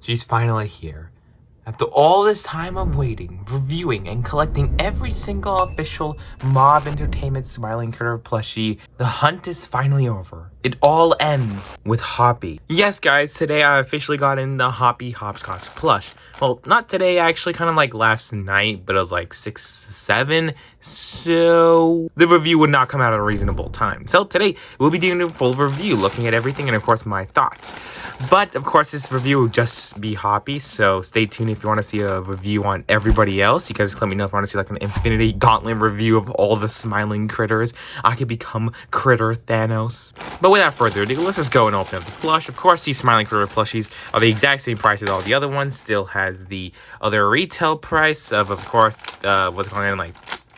She's finally here. After all this time of waiting, reviewing, and collecting every single official Mob Entertainment Smiling Critter plushie, the hunt is finally over. It all ends with Hoppy. Yes, guys, today I officially got in the Hoppy Hopscotch Plush. Well, not today, actually, kind of like last night, but it was like 6, 7, so the review would not come out at a reasonable time. So today, we'll be doing a full review, looking at everything, and of course, my thoughts. But, of course, this review will just be Hoppy, so stay tuned if you want to see a review on everybody else. You guys let me know if you want to see like an Infinity Gauntlet review of all the smiling critters. I could become Critter Thanos. But without further ado, let's just go and open up the plush. Of course, these smiling critter plushies are the exact same price as all the other ones. Still has the other retail price of course, what's going on, like,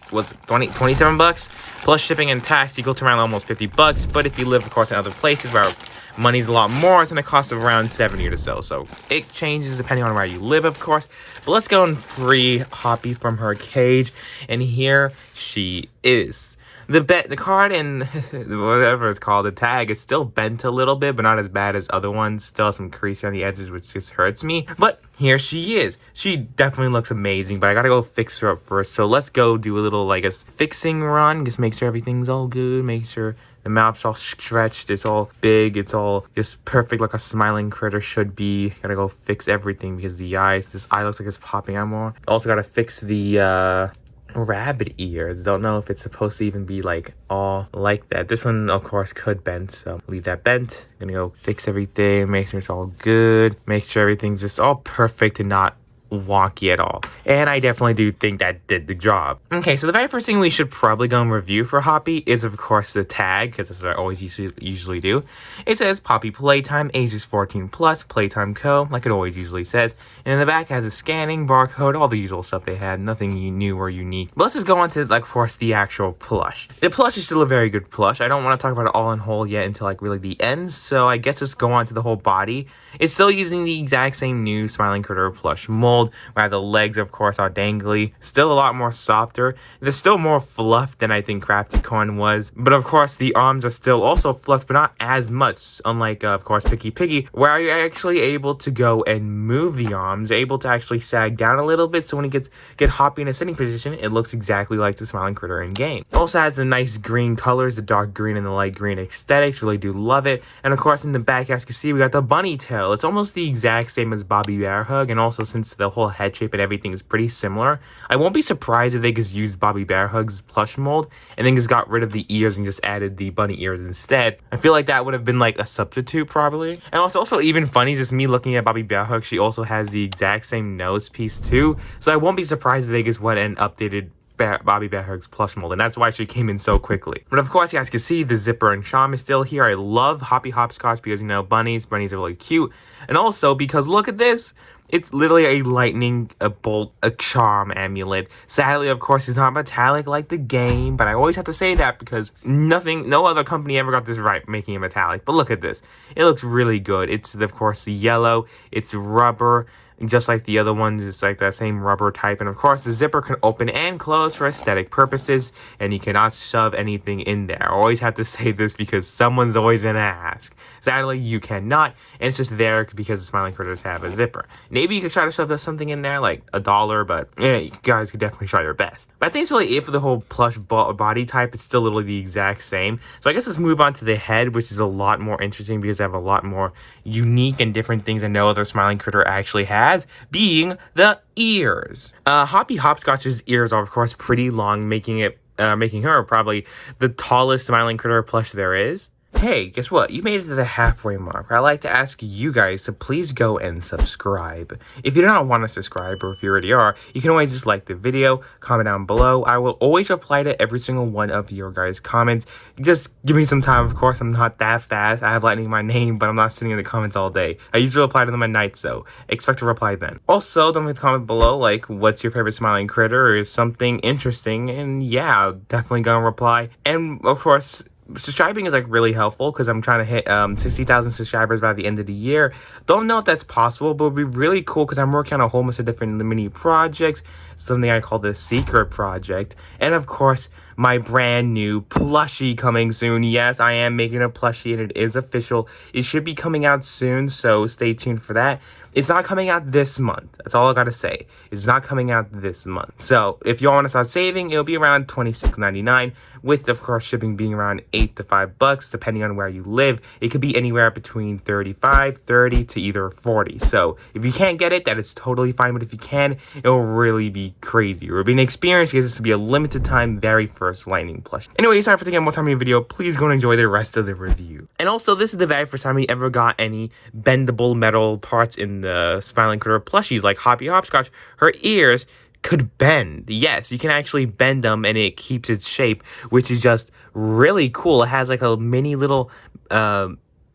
what's it, 27 bucks? Plus shipping and tax equal to around almost 50 bucks. But if you live, of course, in other places where money's a lot more, it's going to cost around 70 or so. So it changes depending on where you live, of course. But let's go and free Hoppy from her cage. And here she is. The card and whatever it's called, the tag, is still bent a little bit, but not as bad as other ones. Still has some crease on the edges, which just hurts me. But here she is. She definitely looks amazing, but I gotta go fix her up first. So let's go do a little, like, a fixing run. Just make sure everything's all good. Make sure the mouth's all stretched, it's all big, it's all just perfect like a smiling critter should be. Gotta go fix everything because the eyes, this eye looks like it's popping out more. Also gotta fix the rabbit ears. Don't know if it's supposed to even be like all like that. This one of course could bend, so leave that bent. Gonna go fix everything, make sure it's all good, make sure everything's just all perfect and not wonky at all. And I definitely do think that did the job. Okay, so the very first thing we should probably go and review for Hoppy is of course the tag, because that's what I always usually do. It says Poppy Playtime, ages 14 plus, Playtime Co, like it always usually says. And in the back has a scanning, barcode, all the usual stuff they had, nothing new or unique. But let's just go on to, like, of course, the actual plush. The plush is still a very good plush. I don't want to talk about it all in whole yet until like really the end, so I guess let's go on to the whole body. It's still using the exact same new Smiling Critter plush mold, where the legs, of course, are dangly. Still a lot more softer. There's still more fluff than I think Crafty Corn was. But, of course, the arms are still also fluffed, but not as much. Unlike, of course, Picky Piggy, where you're actually able to go and move the arms. You're able to actually sag down a little bit, so when you get Hoppy in a sitting position, it looks exactly like the Smiling Critter in game. It also has the nice green colors, the dark green and the light green aesthetics. Really do love it. And, of course, in the back, as you can see, we got the bunny tail. It's almost the exact same as Bobby Bear Hug, and also since the whole head shape and everything is pretty similar, I won't be surprised if they just used Bobby Bear Hug's plush mold and then just got rid of the ears and just added the bunny ears instead. I feel like that would have been like a substitute probably. And also even funny, just me looking at Bobby Bear Hug, she also has the exact same nose piece too, so I won't be surprised if they just went and updated Bobby Bear Hug's plush mold, and that's why she came in so quickly. But of course, you guys can see the zipper and charm is still here. I love Hoppy Hopscotch because, you know, bunnies are really cute, and also because look at this. It's literally a lightning, a bolt, a charm amulet. Sadly, of course, it's not metallic like the game, but I always have to say that because no other company ever got this right, making it metallic. But look at this. It looks really good. It's, of course, the yellow. It's rubber. Just like the other ones, it's like that same rubber type. And of course, the zipper can open and close for aesthetic purposes, and you cannot shove anything in there. I always have to say this because someone's always gonna ask. Sadly, you cannot, and it's just there because the smiling critters have a zipper. Maybe you could try to shove something in there, like $1, but yeah, you guys could definitely try your best. But I think it's really it for the whole plush body type. It's still literally the exact same. So I guess let's move on to the head, which is a lot more interesting because they have a lot more unique and different things that no other smiling critter actually has. Being the ears. Hoppy Hopscotch's ears are of course pretty long, making her probably the tallest smiling critter plush there is. Hey, guess what? You made it to the halfway mark. I'd like to ask you guys to please go and subscribe. If you do not want to subscribe, or if you already are, you can always just like the video, comment down below. I will always reply to every single one of your guys' comments. Just give me some time, of course. I'm not that fast. I have lightning in my name, but I'm not sitting in the comments all day. I usually reply to them at night, so expect a reply then. Also, don't forget to comment below, like, what's your favorite smiling critter, or is something interesting, and yeah, I'll definitely gonna reply. And, of course, subscribing is like really helpful because I'm trying to hit 60,000 subscribers by the end of the year. Don't know if that's possible, but it would be really cool because I'm working on a whole bunch of different mini projects. Something I call the secret project. And of course, my brand new plushie coming soon. Yes, I am making a plushie and it is official. It should be coming out soon, so stay tuned for that. It's not coming out this month. That's all I gotta say. It's not coming out this month. So if you want to start saving, it'll be around $26.99, with of course shipping being around $8 to $5 depending on where you live. It could be anywhere between 35, 30 to either 40. So if you can't get it, that is totally fine. But if you can, it'll really be crazy. It'll be an experience because this will be a limited time, very first lightning plush. Anyway, sorry for taking more time in your video. Please go and enjoy the rest of the review. And also, this is the very first time we ever got any bendable metal parts in the Smiling Critter plushies, like Hoppy Hopscotch. Her ears could bend. Yes, you can actually bend them and it keeps its shape, which is just really cool. It has like a mini little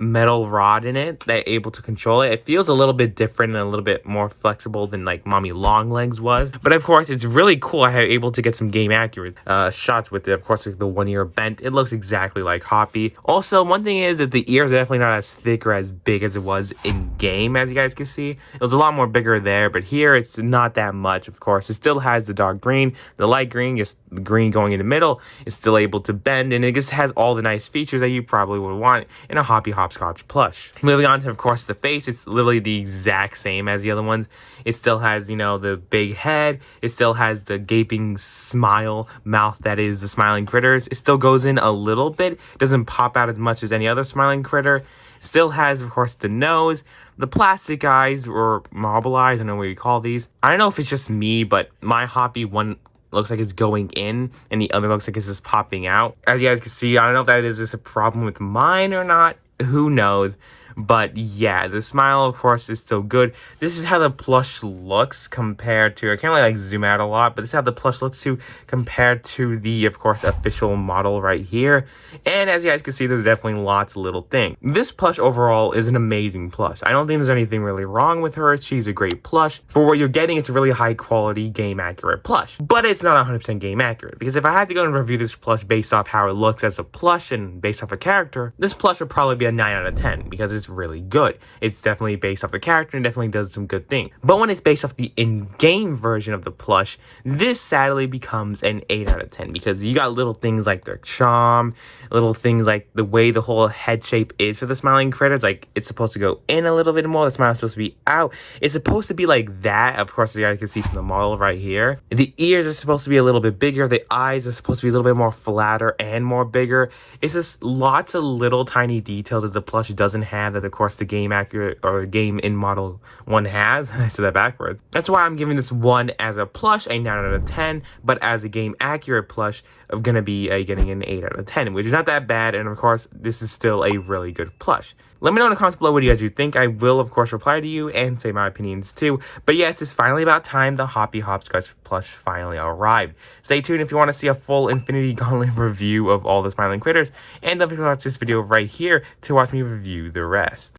metal rod in it that able to control it. It feels a little bit different and a little bit more flexible than like Mommy Longlegs was. But of course, it's really cool how you're able to get some game accurate shots with it. Of course, like the one ear bent. It looks exactly like Hoppy. Also, one thing is that the ears are definitely not as thick or as big as it was in game, as you guys can see. It was a lot more bigger there, but here it's not that much, of course. It still has the dark green, the light green, just the green going in the middle. It's still able to bend, and it just has all the nice features that you probably would want in a Hoppy Hopscotch plush. Moving on to, of course, the face. It's literally the exact same as the other ones. It still has, you know, the big head. It still has the gaping smile mouth that is the Smiling Critters. It still goes in a little bit. It doesn't pop out as much as any other Smiling Critter. Still has, of course, the nose, the plastic eyes, or marble eyes. I don't know what you call these. I don't know if it's just me, but my Hoppy one looks like it's going in and the other looks like it's just popping out. As you guys can see, I don't know if that is just a problem with mine or not. Who knows? But yeah, the smile, of course, is still good. This is how the plush looks compared to, I can't really like zoom out a lot, but this is how the plush looks to compared to the, of course, official model right here. And as you guys can see, there's definitely lots of little things. This plush overall is an amazing plush. I don't think there's anything really wrong with her. She's a great plush. For what you're getting, it's a really high quality game accurate plush. But it's not 100% game accurate, because if I had to go and review this plush based off how it looks as a plush and based off a character, this plush would probably be a 9 out of 10 because it's really good. It's definitely based off the character and definitely does some good things. But when it's based off the in-game version of the plush, this sadly becomes an 8 out of 10 because you got little things like their charm, little things like the way the whole head shape is for the Smiling Critters. Like, it's supposed to go in a little bit more. The smile is supposed to be out. It's supposed to be like that. Of course, as you guys can see from the model right here. The ears are supposed to be a little bit bigger. The eyes are supposed to be a little bit more flatter and more bigger. It's just lots of little tiny details that the plush doesn't have that, of course, the game accurate or game in model one has. I said that backwards. That's why I'm giving this one as a plush a 9 out of 10, but as a game accurate plush, I'm gonna be getting an 8 out of 10, which is not that bad. And of course, this is still a really good plush. Let me know in the comments below what you guys think. I will, of course, reply to you and say my opinions too. But yes, it's finally about time the Hoppy Hopscotch plush finally arrived. Stay tuned if you want to see a full Infinity Gauntlet review of all the Smiling Critters. And don't forget to watch this video right here to watch me review the rest.